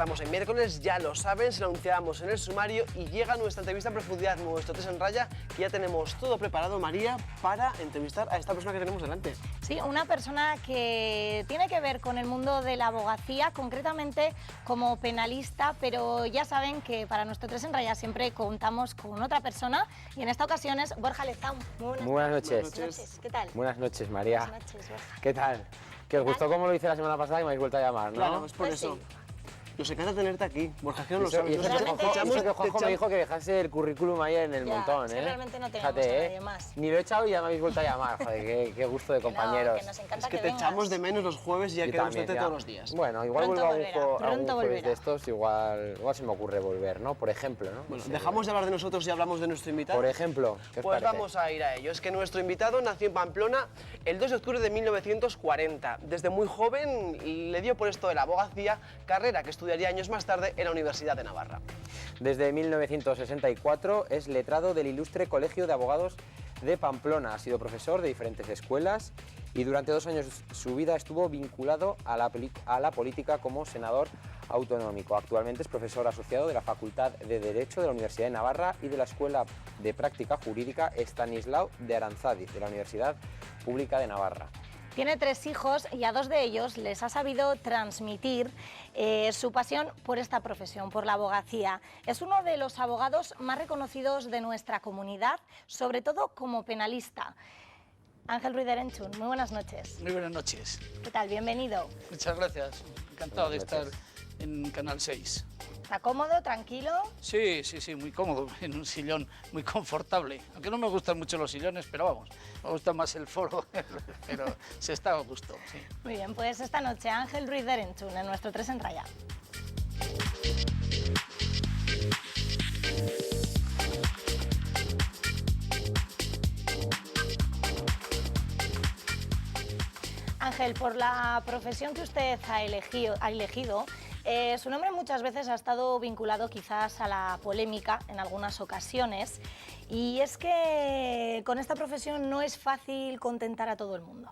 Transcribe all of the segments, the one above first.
Estamos en miércoles, ya lo saben, se lo anunciábamos en el sumario y llega nuestra entrevista en profundidad, nuestro test en raya, que ya tenemos todo preparado, María, para entrevistar a esta persona que tenemos delante. Sí, una persona que tiene que ver con el mundo de la abogacía, concretamente como penalista, pero ya saben que para nuestro test en raya siempre contamos con otra persona y en esta ocasión es Borja Lezán. Muy buenas noches. Buenas noches. ¿Qué tal? Buenas noches, María. Buenas noches, Borja. ¿Qué tal? Que os gustó como lo hice la semana pasada y me habéis vuelto a llamar, ¿no? Claro, es por Pues eso. sí. Nos encanta tenerte aquí, Borja, que no lo Y sabes. eso Realmente- que Juanjo me dijo que dejase el currículum ahí en el Ya, montón, es ¿eh? que realmente no tenemos Fíjate, a nadie más. Ni lo he echado y ya me habéis vuelto a llamar, joder, qué gusto de Que no, compañeros. que nos encanta Es que te vengas. echamos de menos los jueves y ya Yo queremos también, verte ya. todos los días. Bueno, igual Pronto vuelvo volverá, algún pronto jueves volverá. de estos, igual se me ocurre volver, ¿no? Por ejemplo, ¿no? Bueno, Sí. dejamos de hablar de nosotros y hablamos de nuestro invitado. Por ejemplo, ¿qué os Pues parece? vamos a ir a ello. Es que nuestro invitado nació en Pamplona el 2 de octubre de 1940. Desde muy joven le dio por esto de la abogacía, carrera que estudiaría años más tarde en la Universidad de Navarra. Desde 1964 es letrado del Ilustre Colegio de Abogados de Pamplona. Ha sido profesor de diferentes escuelas y durante 2 años su vida estuvo vinculado a la política como senador autonómico. Actualmente es profesor asociado de la Facultad de Derecho de la Universidad de Navarra y de la Escuela de Práctica Jurídica Estanislao de Aranzadi de la Universidad Pública de Navarra. Tiene 3 hijos y a 2 de ellos les ha sabido transmitir su pasión por esta profesión, por la abogacía. Es uno de los abogados más reconocidos de nuestra comunidad, sobre todo como penalista. Ángel Ruiz de Arenchun, muy buenas noches. Muy buenas noches. ¿Qué tal? Bienvenido. Muchas gracias. Encantado de Buenas estar noches. en Canal 6. ¿Está cómodo, tranquilo? Sí, muy cómodo, en un sillón muy confortable. Aunque no me gustan mucho los sillones, pero vamos, me gusta más el foro, pero se está a gusto, sí. Muy bien, pues esta noche Ángel Ruiz de Arenchun en nuestro 3 en raya. Ángel, por la profesión que usted ha elegido, su nombre muchas veces ha estado vinculado quizás a la polémica en algunas ocasiones, y es que con esta profesión no es fácil contentar a todo el mundo.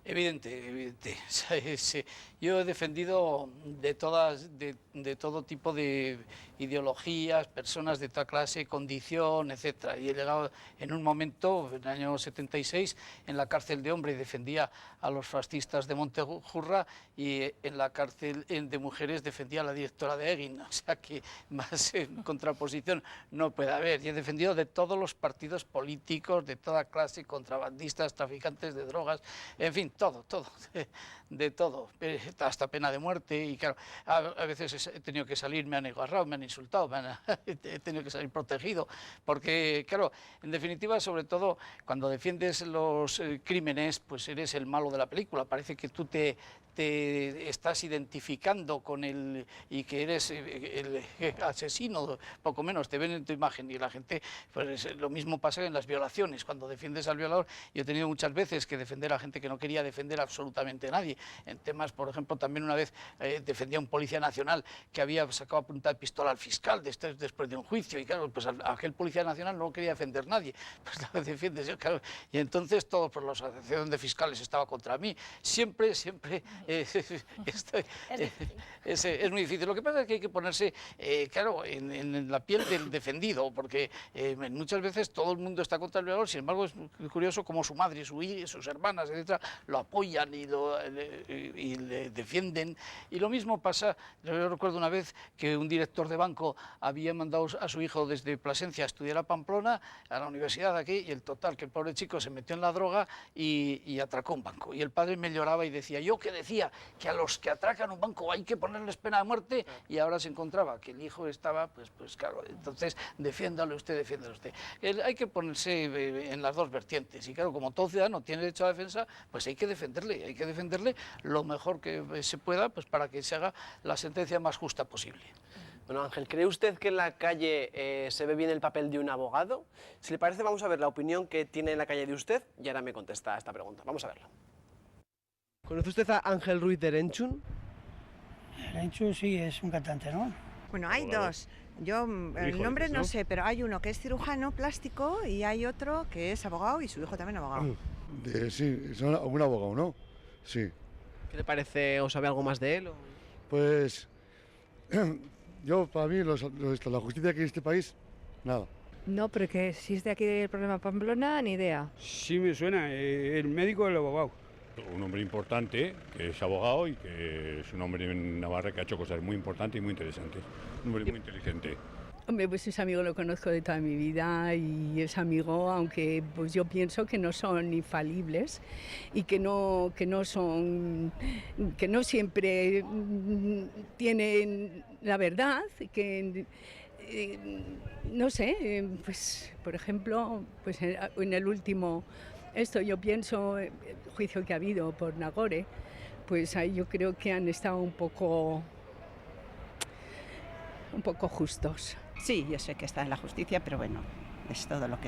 Evidente. Sí. Yo he defendido de todo tipo de ideologías, personas de toda clase, condición, etc. Y he llegado en un momento, en el año 76, en la cárcel de hombre y defendía a los fascistas de Montejurra, y en la cárcel de mujeres defendía a la directora de Egin. O sea que más contraposición no puede haber. Y he defendido de todos los partidos políticos, de toda clase, contrabandistas, traficantes de drogas, en fin, todo, de todo, hasta pena de muerte. Y claro, a veces he tenido que salir, me han agarrado, me han insultado, he tenido que salir protegido, porque claro, en definitiva, sobre todo cuando defiendes los crímenes, pues eres el malo de la película. Parece que tú te estás identificando con él y que eres el asesino, poco menos, te ven en tu imagen. Y la gente, pues lo mismo pasa en las violaciones. Cuando defiendes al violador, yo he tenido muchas veces que defender a gente que no quería defender absolutamente a nadie. En temas, por ejemplo, también una vez defendía a un policía nacional que había sacado a punta de pistola al fiscal después de un juicio, y claro, pues aquel policía nacional no quería defender a nadie, pues lo defiendes yo, claro. Y entonces todo por la asociación de fiscales estaba contra mí. Siempre es muy difícil. Lo que pasa es que hay que ponerse, claro, en la piel del defendido, porque muchas veces todo el mundo está contra el violador. Sin embargo, es curioso cómo su madre, sus hermanas, etcétera, lo apoyan y le defienden. Y lo mismo pasa, yo recuerdo una vez que un director de banco había mandado a su hijo desde Plasencia a estudiar a Pamplona, a la universidad de aquí, y el total, que el pobre chico se metió en la droga y atracó un banco. Y el padre me lloraba y decía, yo que decía que a los que atracan un banco hay que ponerles pena de muerte, y ahora se encontraba que el hijo estaba, pues claro, entonces defiéndalo usted. Hay que ponerse en las dos vertientes, y claro, como todo ciudadano tiene derecho a defensa, pues hay que defenderle lo mejor que se pueda, pues para que se haga la sentencia más justa posible. Bueno, Ángel, ¿cree usted que en la calle se ve bien el papel de un abogado? Si le parece, vamos a ver la opinión que tiene en la calle de usted y ahora me contesta a esta pregunta. Vamos a verla. ¿Conoce usted a Ángel Ruiz de Arenchun? Arenchun sí es un cantante, ¿no? Bueno, hay dos. Yo el nombre no sé, pero hay uno que es cirujano plástico y hay otro que es abogado y su hijo también abogado. Sí, es un abogado, ¿no? Sí. ¿Qué le parece o sabe algo más de él? Pues Yo, para mí, la justicia aquí en este país, nada. No, pero que si es de aquí del problema Pamplona, ni idea. Sí me suena, el médico del abogado. Un hombre importante, que es abogado y que es un hombre en Navarra que ha hecho cosas muy importantes y muy interesantes. Un hombre muy inteligente. Hombre, pues ese amigo lo conozco de toda mi vida y es amigo, aunque pues yo pienso que no son infalibles y que no siempre tienen la verdad, que no sé, pues por ejemplo, pues en el último yo pienso el juicio que ha habido por Nagore, pues ahí yo creo que han estado un poco justos. Sí, yo sé que está en la justicia, pero bueno, es todo lo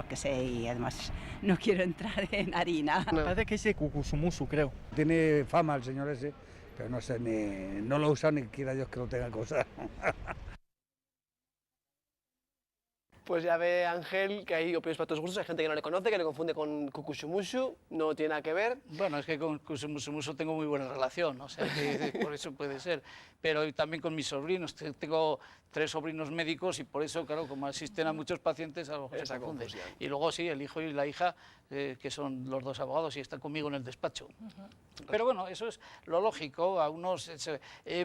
que sé y además no quiero entrar en harina. No. Parece que es Kukusumusu, creo. Tiene fama el señor ese, pero no sé, no lo usa ni quiera Dios que lo tenga que usar. Pues ya ve Ángel que hay opiniones para todos gustos, hay gente que no le conoce, que le confunde con Kukusumusu, no tiene nada que ver. Bueno, es que con Kukusumusu tengo muy buena relación, o sea que por eso puede ser. Pero también con mis sobrinos, tengo 3 sobrinos médicos y por eso, claro, como asisten a muchos pacientes, a lo mejor se confunde. Y luego sí, el hijo y la hija, que son los 2 abogados y están conmigo en el despacho. Pero bueno, eso es lo lógico,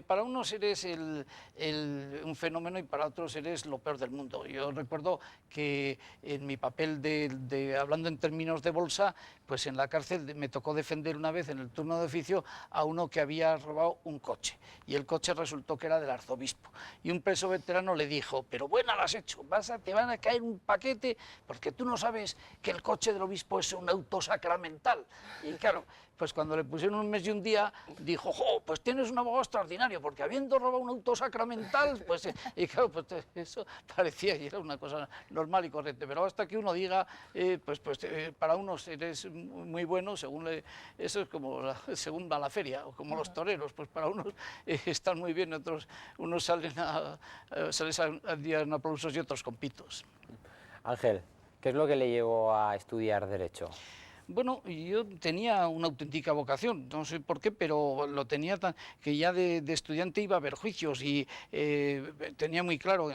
para unos eres un fenómeno y para otros eres lo peor del mundo. Yo recuerdo que en mi papel hablando en términos de bolsa, pues en la cárcel me tocó defender una vez en el turno de oficio a uno que había robado un coche y el coche resultó que era del arzobispo y un preso veterano le dijo, pero buena la has hecho, te van a caer un paquete porque tú no sabes que el coche del obispo es un auto sacramental. Y claro, pues cuando le pusieron un mes y un día, dijo, ¡jo! Pues tienes un abogado extraordinario, porque habiendo robado un auto sacramental, pues, y claro, pues eso parecía y era una cosa normal y corriente, pero hasta que uno diga, para unos eres muy bueno, eso es como según va la feria, o como los toreros, pues para unos están muy bien, unos salen a día en aplausos y otros con pitos. Ángel, ¿qué es lo que le llevó a estudiar Derecho? Bueno, yo tenía una auténtica vocación, no sé por qué, pero lo tenía que ya de estudiante iba a ver juicios y tenía muy claro,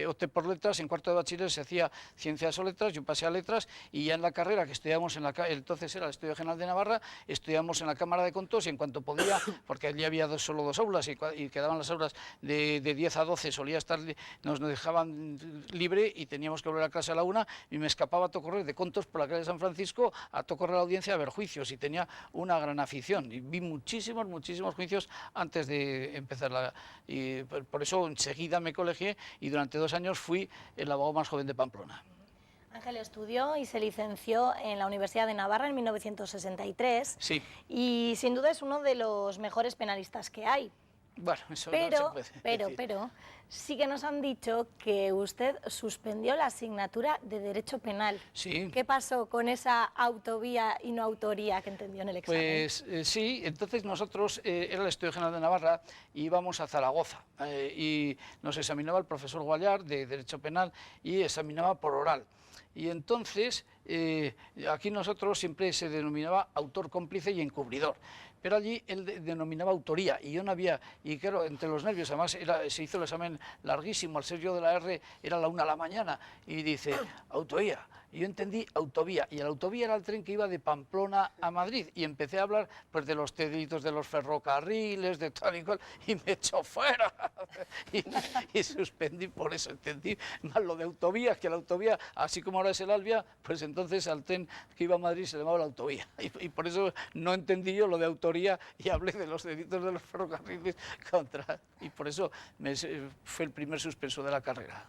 opté por letras, en cuarto de bachiller se hacía ciencias o letras, yo pasé a letras y ya en la carrera que estudiamos entonces era el Estudio General de Navarra, estudiamos en la Cámara de Contos y en cuanto podía, porque allí había solo 2 aulas y quedaban las aulas de 10 a 12, solía estar, nos dejaban libre y teníamos que volver a clase a la 1 y me escapaba a todo correr de Contos por la calle de San Francisco a correr a la audiencia a ver juicios y tenía una gran afición y vi muchísimos juicios antes de empezar y por eso enseguida me colegié y durante 2 años fui el abogado más joven de Pamplona. Ángel estudió y se licenció en la Universidad de Navarra en 1963 sí. Y sin duda es uno de los mejores penalistas que hay. Bueno, eso no se puede decir. Pero sí que nos han dicho que usted suspendió la asignatura de Derecho Penal. Sí. ¿Qué pasó con esa autovía y no autoría que entendió en el examen? Pues sí, entonces nosotros, era el Estudio General de Navarra, íbamos a Zaragoza y nos examinaba el profesor Guallar de Derecho Penal y examinaba por oral. Y entonces, aquí nosotros siempre se denominaba autor cómplice y encubridor. Pero allí él denominaba autoría y yo no había, y claro, entre los nervios, además se hizo el examen larguísimo, al ser yo de la R era la 1 de la mañana y dice, autoría, y yo entendí autovía, y la autovía era el tren que iba de Pamplona a Madrid y empecé a hablar pues de los delitos de los ferrocarriles, de tal y cual, y me echó fuera y suspendí por eso, entendí mal lo de autovía, que la autovía, así como ahora es el Albia, pues entonces al tren que iba a Madrid se llamaba la autovía y por eso no entendí yo lo de autoría y hablé de los delitos de los ferrocarriles y por eso fue el primer suspenso de la carrera.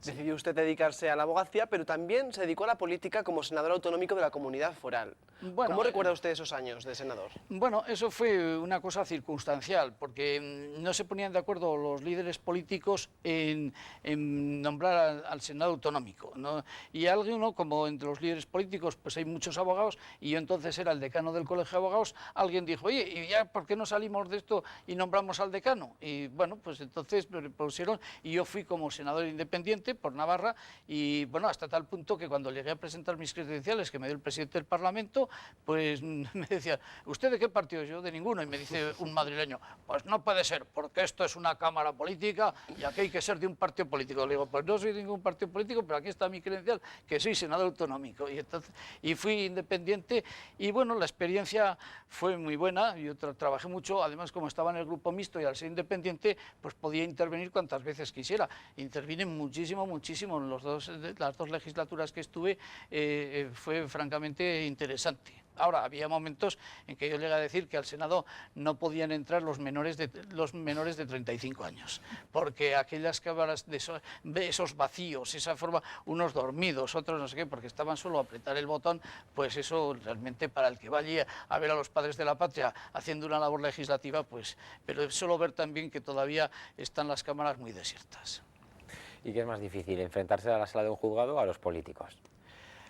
Decidió usted dedicarse a la abogacía, pero también se dedicó a la política como senador autonómico de la Comunidad Foral. Bueno, ¿cómo recuerda usted esos años de senador? Bueno, eso fue una cosa circunstancial, porque no se ponían de acuerdo los líderes políticos en nombrar al Senado autonómico, ¿no? Y alguien, como entre los líderes políticos pues hay muchos abogados, y yo entonces era el decano del Colegio de Abogados, alguien dijo, oye, ¿y ya por qué no salimos de esto y nombramos al decano? Y bueno, pues entonces me pusieron, y yo fui como senador independiente, independiente por Navarra, y bueno, hasta tal punto que cuando llegué a presentar mis credenciales que me dio el presidente del Parlamento, pues me decían, ¿usted de qué partido? Yo de ninguno, y me dice un madrileño, pues no puede ser, porque esto es una cámara política y aquí hay que ser de un partido político. Le digo, pues no soy de ningún partido político, pero aquí está mi credencial, que soy senador autonómico. Y fui independiente, y bueno, la experiencia fue muy buena. Yo trabajé mucho, además como estaba en el grupo mixto y al ser independiente, pues podía intervenir cuantas veces quisiera. Intervine muchísimo en las dos legislaturas que estuve, fue francamente interesante. Ahora, había momentos en que yo le iba a decir que al Senado no podían entrar los menores de 35 años, porque aquellas cámaras de esos vacíos, esa forma, unos dormidos, otros no sé qué, porque estaban solo a apretar el botón, pues eso realmente para el que vaya a ver a los padres de la patria haciendo una labor legislativa, pues, pero es solo ver también que todavía están las cámaras muy desiertas. ¿Y qué es más difícil, enfrentarse a la sala de un juzgado o a los políticos?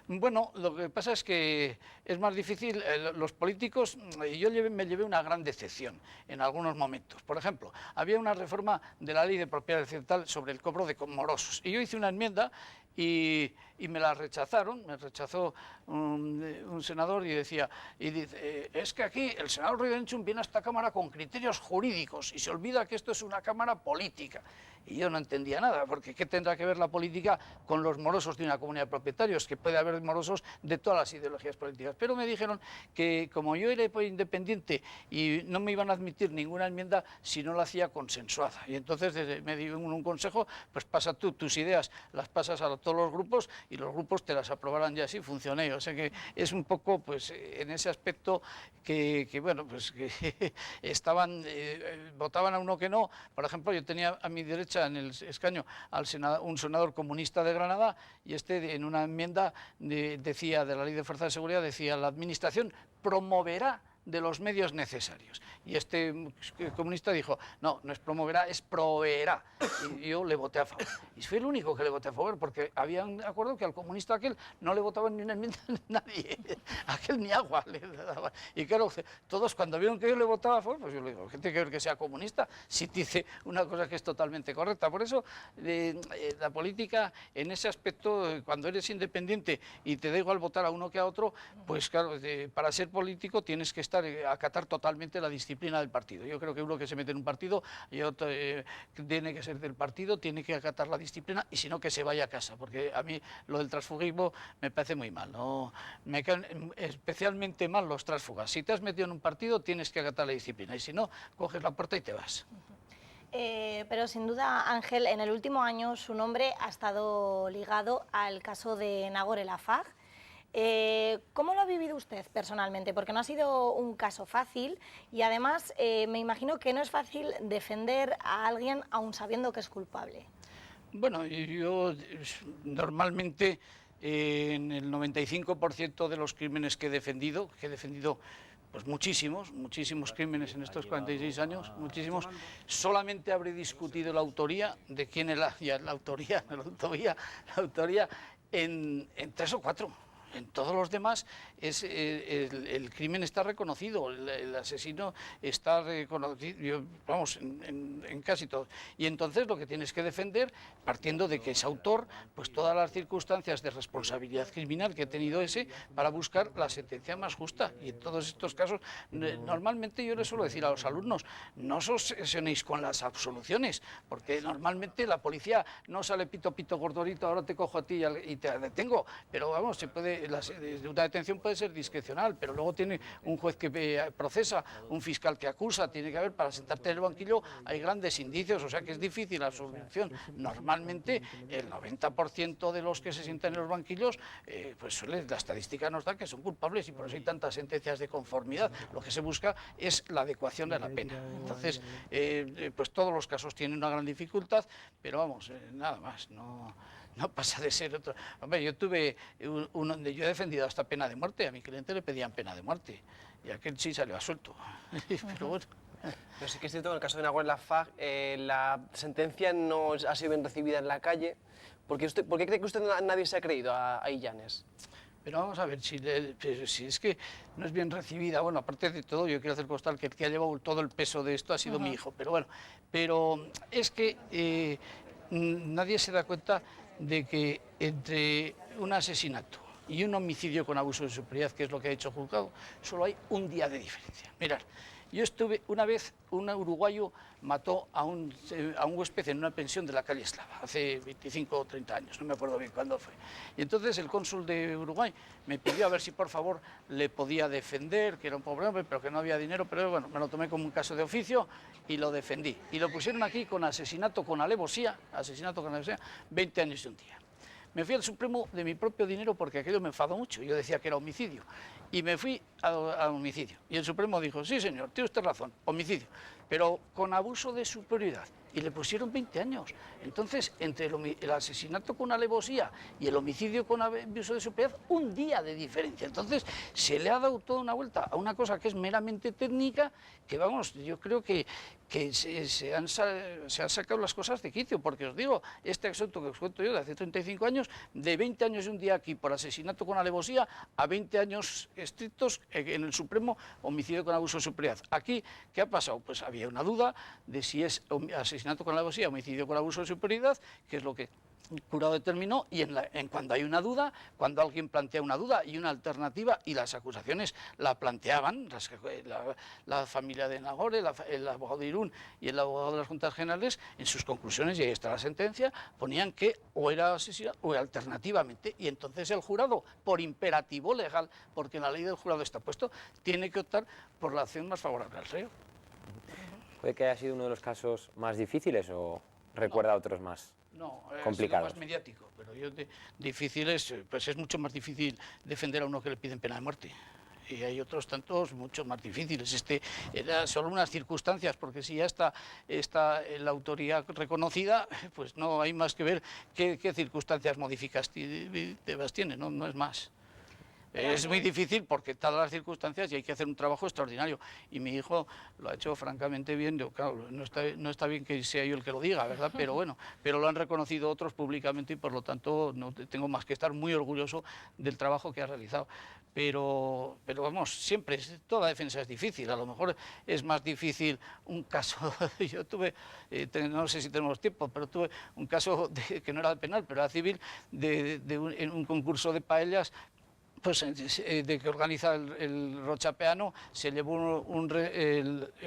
Bueno, lo que pasa es que es más difícil, los políticos, yo me llevé una gran decepción en algunos momentos. Por ejemplo, había una reforma de la ley de propiedad occidental sobre el cobro de morosos, y yo hice una enmienda y me la rechazaron, me rechazó un senador y dice, es que aquí el senador Ruiz de Enchun viene a esta Cámara con criterios jurídicos y se olvida que esto es una Cámara política. Y yo no entendía nada, porque ¿qué tendrá que ver la política con los morosos de una comunidad de propietarios? Que puede haber morosos de todas las ideologías políticas. Pero me dijeron que como yo era independiente y no me iban a admitir ninguna enmienda si no la hacía consensuada. Y entonces me dieron un consejo, pues pasa tú tus ideas, las pasas a todos los grupos y los grupos te las aprobarán, y así funcioné. O sea que es un poco, pues, en ese aspecto que bueno, pues que votaban a uno que no. Por ejemplo, yo tenía a mi derecha en el escaño un senador comunista de Granada, y en una enmienda decía, de la Ley de Fuerza de Seguridad, decía, la Administración promoverá de los medios necesarios. Y este comunista dijo, no es promoverá, es proveerá. Y yo le voté a favor. Y fui el único que le voté a favor, porque habían de acuerdo que al comunista aquel no le votaban ni una enmienda nadie. Aquel ni agua le daba. Y claro, todos cuando vieron que yo le votaba a favor, pues yo le digo, ¿qué tiene que ver que sea comunista si dice una cosa que es totalmente correcta? Por eso la política, en ese aspecto, cuando eres independiente y te da igual votar a uno que a otro, pues claro, para ser político tienes que acatar totalmente la disciplina del partido. Yo creo que uno que se mete en un partido tiene que ser del partido, tiene que acatar la disciplina, y si no, que se vaya a casa, porque a mí lo del transfugismo me parece muy mal, ¿no? Me caen especialmente mal los tránsfugas. Si te has metido en un partido, tienes que acatar la disciplina, y si no, coges la puerta y te vas. Pero sin duda, Ángel, en el último año su nombre ha estado ligado al caso de Nagore El Hafaj. ¿Cómo lo ha vivido usted personalmente? Porque no ha sido un caso fácil, y además me imagino que no es fácil defender a alguien aún sabiendo que es culpable. Bueno, yo normalmente en el 95% de los crímenes que he defendido pues muchísimos crímenes en estos 46 años, muchísimos, solamente habré discutido la autoría de quién es la autoría en 3 o 4. En todos los demás el crimen está reconocido, el asesino está reconocido, vamos, en casi todo. Y entonces lo que tienes que defender, partiendo de que es autor, pues todas las circunstancias de responsabilidad criminal que ha tenido ese, para buscar la sentencia más justa. Y en todos estos casos, normalmente yo les suelo decir a los alumnos, no os obsesionéis con las absoluciones, porque normalmente la policía no sale pito pito gordorito, ahora te cojo a ti y te detengo, pero vamos, se puede... Una detención puede ser discrecional, pero luego tiene un juez que procesa, un fiscal que acusa, tiene que haber, para sentarte en el banquillo hay grandes indicios, o sea que es difícil la absolución. Normalmente el 90% de los que se sientan en los banquillos, pues la estadística nos da que son culpables, y por eso hay tantas sentencias de conformidad. Lo que se busca es la adecuación de la pena. Entonces, pues todos los casos tienen una gran dificultad, pero vamos, nada más, no pasa de ser otro. Hombre, yo tuve uno donde yo he defendido hasta pena de muerte, a mi cliente le pedían pena de muerte, y aquel sí salió a suelto. Pero bueno. Pero sí que es cierto que en el caso de Nagore El Hafaj la sentencia no ha sido bien recibida en la calle. ¿Por qué cree que usted nadie se ha creído a Illanes? Pero vamos a ver, si es que no es bien recibida, bueno, aparte de todo, yo quiero hacer constar que el que ha llevado todo el peso de esto ha sido mi hijo, pero bueno, pero es que nadie se da cuenta de que entre un asesinato y un homicidio con abuso de superioridad, que es lo que ha hecho el juzgado, solo hay un día de diferencia. Mirad, yo estuve una vez, un uruguayo mató a un huésped en una pensión de la calle Eslava, hace 25 o 30 años, no me acuerdo bien cuándo fue. Y entonces el cónsul de Uruguay me pidió a ver si por favor le podía defender, que era un pobre hombre, pero que no había dinero, pero bueno, me lo tomé como un caso de oficio y lo defendí. Y lo pusieron aquí con asesinato con alevosía, 20 años y un día. Me fui al Supremo de mi propio dinero porque aquello me enfadó mucho, yo decía que era homicidio. Y me fui a homicidio. Y el Supremo dijo, sí señor, tiene usted razón, homicidio, pero con abuso de superioridad. Y le pusieron 20 años. Entonces, entre el asesinato con alevosía y el homicidio con abuso de superioridad, un día de diferencia. Entonces, se le ha dado toda una vuelta a una cosa que es meramente técnica, que vamos, yo creo que se han sacado las cosas de quicio, porque os digo, este asunto que os cuento yo de hace 35 años, de 20 años y un día aquí por asesinato con alevosía, a 20 años estrictos en el Supremo, homicidio con abuso de superioridad. Aquí, ¿qué ha pasado? Pues había una duda de si es asesinato con alevosía, homicidio con abuso de superioridad, que es lo que el jurado determinó, y cuando hay una duda, cuando alguien plantea una duda y una alternativa, y las acusaciones la planteaban, la familia de Nagore, el abogado de Irún y el abogado de las Juntas Generales, en sus conclusiones, y ahí está la sentencia, ponían que o era asesinato o alternativamente, y entonces el jurado, por imperativo legal, porque en la ley del jurado está puesto, tiene que optar por la acción más favorable al reo. ¿Puede que haya sido uno de los casos más difíciles o recuerda otros más? No, complicados. es más mediático, pero difícil es, pues es mucho más difícil defender a uno que le piden pena de muerte. Y hay otros tantos mucho más difíciles. Este era solo unas circunstancias, porque si ya está la autoría reconocida, pues no hay más que ver qué circunstancias modificativas tiene, no es más. Es muy difícil porque todas las circunstancias y hay que hacer un trabajo extraordinario. Y mi hijo lo ha hecho francamente bien. Claro, no está bien que sea yo el que lo diga, ¿verdad? Pero bueno, pero lo han reconocido otros públicamente y por lo tanto no tengo más que estar muy orgulloso del trabajo que ha realizado. Pero vamos, siempre, toda defensa es difícil. A lo mejor es más difícil un caso, yo tuve, no sé si tenemos tiempo, pero tuve un caso que no era penal, pero era civil, en un concurso de paellas, pues de que organiza el Rochapeano, se llevó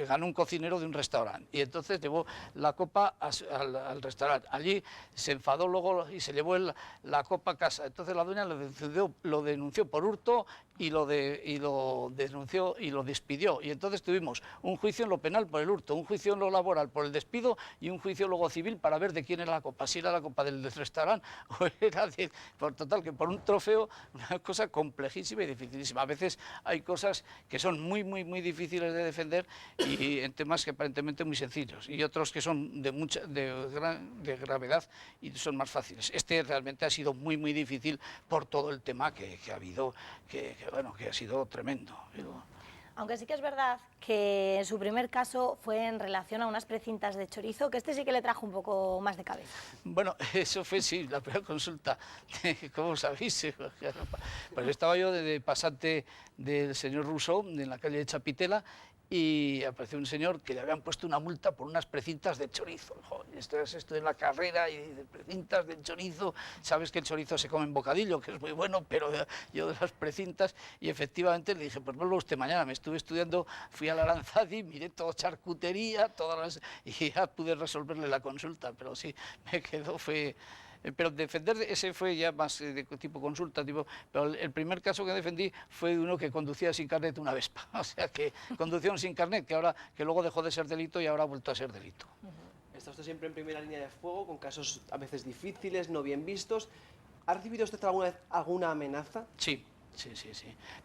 ganó un cocinero de un restaurante y entonces llevó la copa al restaurante. Allí se enfadó luego y se llevó la copa a casa. Entonces la dueña lo denunció por hurto y lo denunció y lo despidió. Y entonces tuvimos un juicio en lo penal por el hurto, un juicio en lo laboral por el despido y un juicio luego civil para ver de quién era la copa, si era la copa del restaurante o era por total, que por un trofeo, una cosa complejísima y dificilísima. A veces hay cosas que son muy difíciles de defender y en temas que aparentemente muy sencillos, y otros que son de gravedad y son más fáciles. Este realmente ha sido muy difícil por todo el tema que ha habido, que ha sido tremendo. Aunque sí que es verdad que su primer caso fue en relación a unas precintas de chorizo, que este sí que le trajo un poco más de cabeza. Bueno, eso fue, sí, la primera consulta. ¿Cómo sabéis? Pues estaba yo de pasante del señor Rousseau, en la calle de Chapitela, y apareció un señor que le habían puesto una multa por unas precintas de chorizo. Joder, esto en la carrera y de precintas de chorizo. Sabes que el chorizo se come en bocadillo, que es muy bueno, pero yo de las precintas, y efectivamente le dije, pues vuelva usted mañana. Me estuve estudiando, fui a la Aranzadi, miré todo charcutería, y ya pude resolverle la consulta, pero sí, me quedó, pero defender ese fue ya más de tipo consulta, pero el primer caso que defendí fue de uno que conducía sin carnet una Vespa, o sea que conducción sin carnet, que luego dejó de ser delito y ahora ha vuelto a ser delito. Está usted siempre en primera línea de fuego, con casos a veces difíciles, no bien vistos. ¿Ha recibido usted alguna vez alguna amenaza? Sí.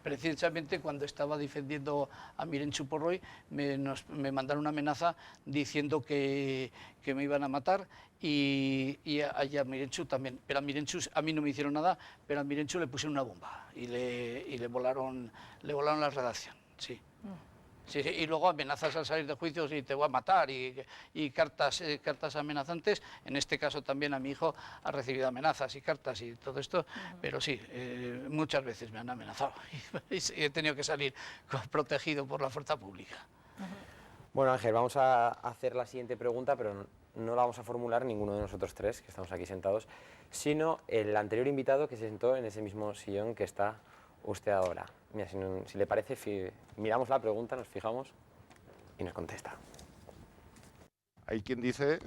Precisamente cuando estaba defendiendo a Mirenchu Porroy me mandaron una amenaza diciendo que me iban a matar y a Mirenchu también. Pero a Mirenchu, a mí no me hicieron nada, pero a Mirenchu le pusieron una bomba y le volaron la redacción, sí. Sí, y luego amenazas al salir de juicios y te voy a matar y cartas amenazantes. En este caso también a mi hijo ha recibido amenazas y cartas y todo esto, pero sí, muchas veces me han amenazado y he tenido que salir protegido por la fuerza pública. Bueno, Ángel, vamos a hacer la siguiente pregunta, pero no la vamos a formular ninguno de nosotros tres que estamos aquí sentados, sino el anterior invitado que se sentó en ese mismo sillón que está usted ahora. Mira, si le parece, miramos la pregunta, nos fijamos y nos contesta. Hay quien dice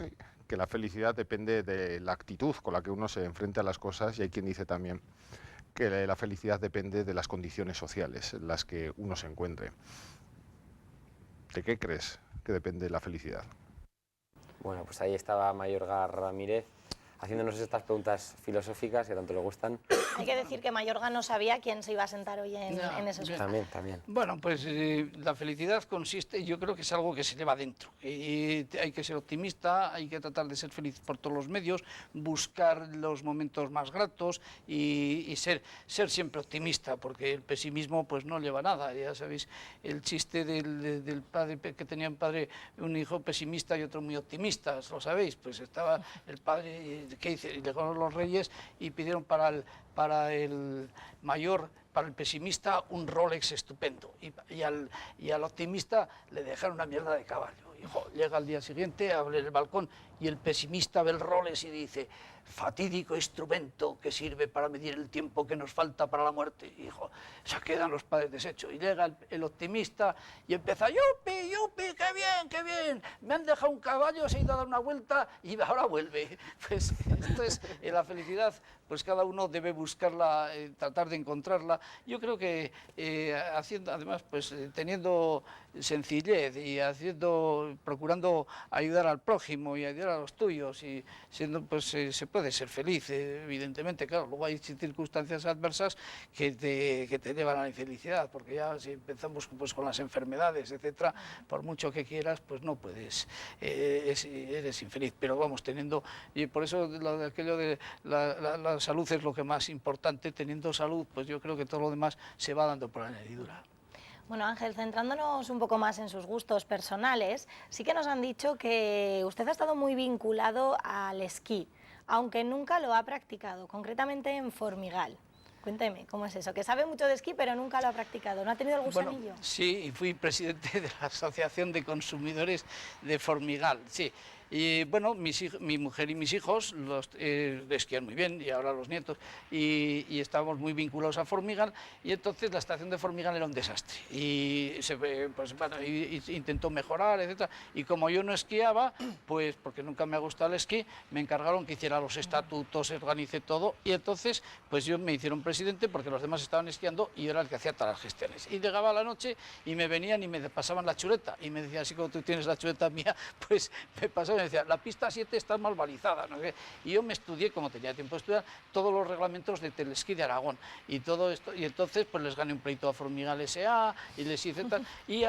que la felicidad depende de la actitud con la que uno se enfrenta a las cosas, y hay quien dice también que la felicidad depende de las condiciones sociales en las que uno se encuentre. ¿De qué crees que depende la felicidad? Bueno, pues ahí estaba Mayorga Ramírez haciéndonos estas preguntas filosóficas que tanto le gustan. Hay que decir que Mayorga no sabía quién se iba a sentar hoy en esos También, también. Bueno, pues la felicidad consiste, yo creo que es algo que se lleva dentro. Y hay que ser optimista, hay que tratar de ser feliz por todos los medios, buscar los momentos más gratos y ser siempre optimista, porque el pesimismo pues no lleva a nada. Ya sabéis, el chiste del padre que tenía un hijo pesimista y otro muy optimista, lo sabéis. Pues estaba el padre, ¿qué dice? Llegaron los reyes y pidieron para el mayor, para el pesimista, un Rolex estupendo, y al optimista le dejaron una mierda de caballo. Hijo, llega al día siguiente, abre el balcón y el pesimista ve el Rolex y dice: fatídico instrumento que sirve para medir el tiempo que nos falta para la muerte. Hijo, se quedan los padres deshechos. Y llega el optimista y empieza: ¡yupi, yupi, qué bien, qué bien! Me han dejado un caballo, se ha ido a dar una vuelta y ahora vuelve. Pues esto es la felicidad, pues cada uno debe buscarla, tratar de encontrarla. Yo creo que haciendo, además, pues teniendo sencillez y procurando ayudar al prójimo y ayudar a los tuyos, y siendo, pues se puede ser feliz, evidentemente. Claro, luego hay circunstancias adversas que te llevan a la infelicidad, porque ya si empezamos pues con las enfermedades, etcétera, por mucho que quieras, pues no puedes, eres infeliz. Pero vamos, y por eso aquello de la salud es lo que más importante. Teniendo salud, pues yo creo que todo lo demás se va dando por añadidura. Bueno, Ángel, centrándonos un poco más en sus gustos personales, sí que nos han dicho que usted ha estado muy vinculado al esquí, aunque nunca lo ha practicado, concretamente en Formigal. Cuénteme, ¿cómo es eso? Que sabe mucho de esquí, pero nunca lo ha practicado. ¿No ha tenido el gusanillo? Bueno, sí, y fui presidente de la Asociación de Consumidores de Formigal, sí. Y bueno, mi mujer y mis hijos esquían muy bien, y ahora los nietos, y estábamos muy vinculados a Formigal, y entonces la estación de Formigal era un desastre. Y intentó mejorar, etcétera. Y como yo no esquiaba, pues porque nunca me ha gustado el esquí, me encargaron que hiciera los estatutos, organicé todo, y entonces pues me hicieron presidente porque los demás estaban esquiando y yo era el que hacía todas las gestiones. Y llegaba la noche y me venían y me pasaban la chuleta, y me decían: así como tú tienes la chuleta mía, pues me pasaban. Me decía: la pista 7 está mal balizada, ¿no? Y yo me estudié, como tenía tiempo de estudiar, todos los reglamentos de telesquí de Aragón y todo esto, y entonces pues les gané un pleito a Formigal S.A. y les hice tal, y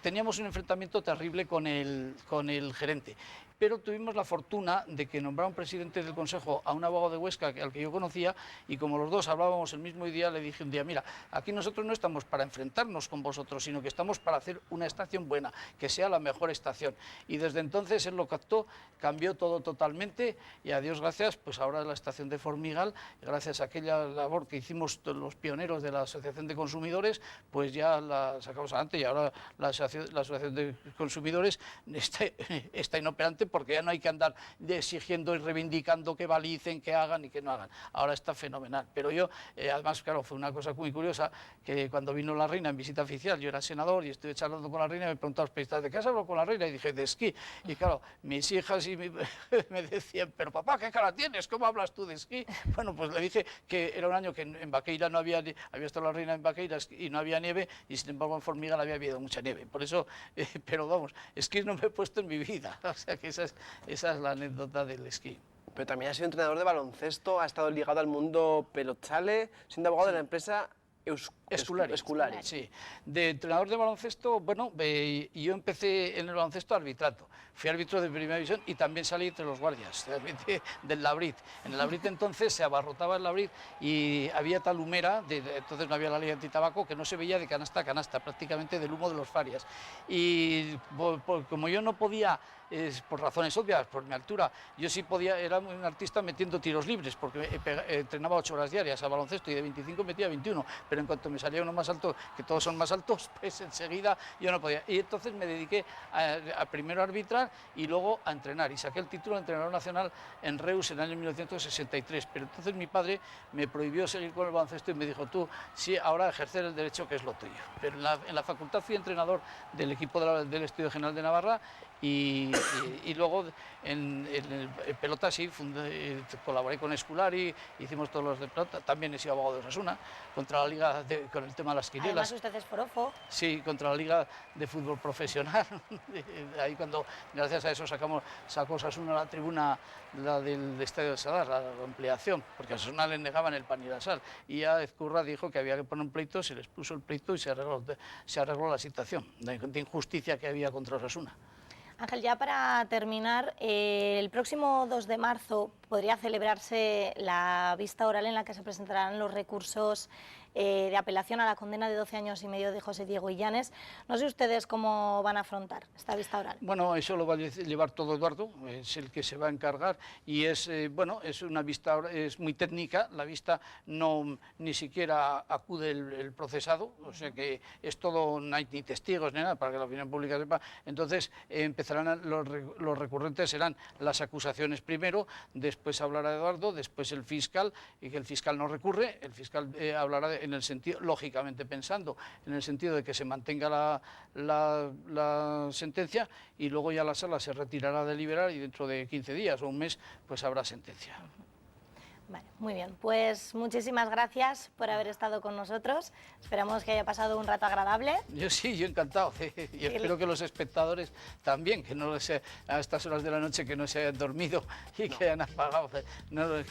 teníamos un enfrentamiento terrible con el gerente. Pero tuvimos la fortuna de que nombraron presidente del Consejo a un abogado de Huesca al que yo conocía, y como los dos hablábamos el mismo día, le dije un día: mira, aquí nosotros no estamos para enfrentarnos con vosotros, sino que estamos para hacer una estación buena, que sea la mejor estación. Y desde entonces él lo captó, cambió todo totalmente, y a Dios gracias, pues ahora la estación de Formigal, gracias a aquella labor que hicimos los pioneros de la Asociación de Consumidores, pues ya la sacamos adelante, y ahora la Asociación de Consumidores está inoperante, porque ya no hay que andar exigiendo y reivindicando que balicen, que hagan y que no hagan. Ahora está fenomenal. Pero yo, además, claro, fue una cosa muy curiosa, que cuando vino la reina en visita oficial, yo era senador y estuve charlando con la reina, y me preguntaba a los periodistas: ¿de qué has hablado con la reina? Y dije: de esquí. Y claro, mis hijas me decían: pero papá, ¿qué cara tienes? ¿Cómo hablas tú de esquí? Bueno, pues le dije que era un año que en Baqueira no había estado la reina en Baqueira y no había nieve, y sin embargo en Formigal había habido mucha nieve. Por eso, pero vamos, esquí no me he puesto en mi vida. O sea que esa es la anécdota del esquí. Pero también ha sido entrenador de baloncesto, ha estado ligado al mundo Pelochale, siendo abogado de la empresa Esculari. Sí, de entrenador de baloncesto, bueno, yo empecé en el baloncesto arbitrando. Fui árbitro de primera división y también salí entre los guardias del Labrit. En el Labrit entonces se abarrotaba el Labrit y había tal humera, entonces no había la ley antitabaco, que no se veía de canasta a canasta, prácticamente del humo de los farias. Y como yo no podía, por razones obvias, por mi altura, yo sí podía, era un artista metiendo tiros libres, porque entrenaba 8 horas diarias a baloncesto y de 25 metía 21, pero en cuanto me salía uno más alto, que todos son más altos, pues enseguida yo no podía. Y entonces me dediqué a primero a arbitrar y luego a entrenar. Y saqué el título de entrenador nacional en Reus en el año 1963. Pero entonces mi padre me prohibió seguir con el baloncesto y me dijo, tú, sí, ahora ejercer el derecho, que es lo tuyo. Pero en la facultad fui entrenador del equipo del Estudio General de Navarra y luego en pelota sí, colaboré con Esculari, hicimos todos los de pelota, también he sido abogado de Osasuna, contra la Liga con el tema de las quinielas. Además usted es forofo. Sí, contra la Liga de Fútbol Profesional. Ahí cuando, gracias a eso, sacó Osasuna a la tribuna del Estadio de Sadar, la ampliación, porque a Osasuna le negaban el pan y la sal. Y ya Ezcurra dijo que había que poner un pleito, se les puso el pleito y se arregló la situación de injusticia que había contra Osasuna. Ángel, ya para terminar, el próximo 2 de marzo podría celebrarse la vista oral en la que se presentarán los recursos de apelación a la condena de 12 años y medio de José Diego Illanes. No sé ustedes cómo van a afrontar esta vista oral. Bueno, eso lo va a llevar todo Eduardo, es el que se va a encargar y es, bueno, es una vista, es muy técnica, la vista ni siquiera acude el procesado, o sea que es todo, no hay ni testigos ni nada para que la opinión pública sepa. Entonces empezarán los recurrentes serán las acusaciones primero, después hablará Eduardo, después el fiscal, y que el fiscal no recurre, el fiscal hablará en el sentido, lógicamente pensando, en el sentido de que se mantenga la sentencia y luego ya la sala se retirará a deliberar y dentro de 15 días o un mes pues habrá sentencia. Vale, muy bien, pues muchísimas gracias por haber estado con nosotros, esperamos que haya pasado un rato agradable. Yo sí, yo encantado, y espero que los espectadores también, que no les, a estas horas de la noche que no se hayan dormido y que hayan apagado,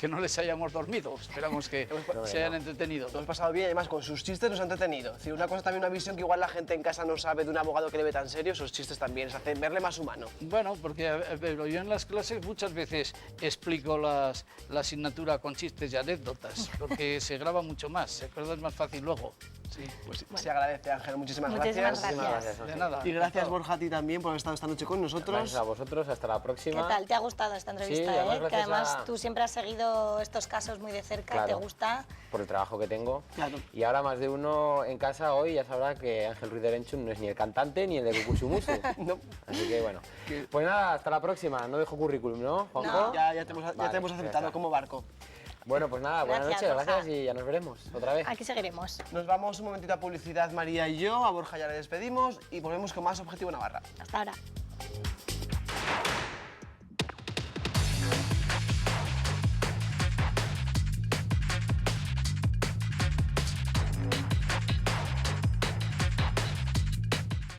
que no les hayamos dormido, esperamos que se hayan entretenido. Lo hemos pasado bien, además con sus chistes nos ha entretenido. Es decir, una cosa también, una visión que igual la gente en casa no sabe de un abogado que le ve tan serio, sus chistes también, es hacer verle más humano. Bueno, porque pero yo en las clases muchas veces explico la asignatura con chistes y anécdotas, porque se graba mucho más, se acuerda, es más fácil luego. Sí, pues bueno. Se agradece, Ángel, muchísimas gracias. De nada. Y gracias, Borja, a ti también por haber estado esta noche con nosotros. Gracias a vosotros, hasta la próxima. ¿Qué tal? ¿Te ha gustado esta entrevista? Sí, además, que además tú siempre has seguido estos casos muy de cerca, claro, ¿te gusta? Por el trabajo que tengo. Claro. Y ahora más de uno en casa hoy ya sabrá que Ángel Ruiz de Arenchun no es ni el cantante ni el de Kukusumusu. No. Así que bueno. Pues nada, hasta la próxima. No dejo currículum, ¿no, Juanjo? No. Ya te hemos aceptado como barco. Bueno, pues nada, buenas noches, gracias y ya nos veremos otra vez. Aquí seguiremos. Nos vamos un momentito a publicidad, María y yo, a Borja ya le despedimos y volvemos con más Objetivo Navarra. Hasta ahora.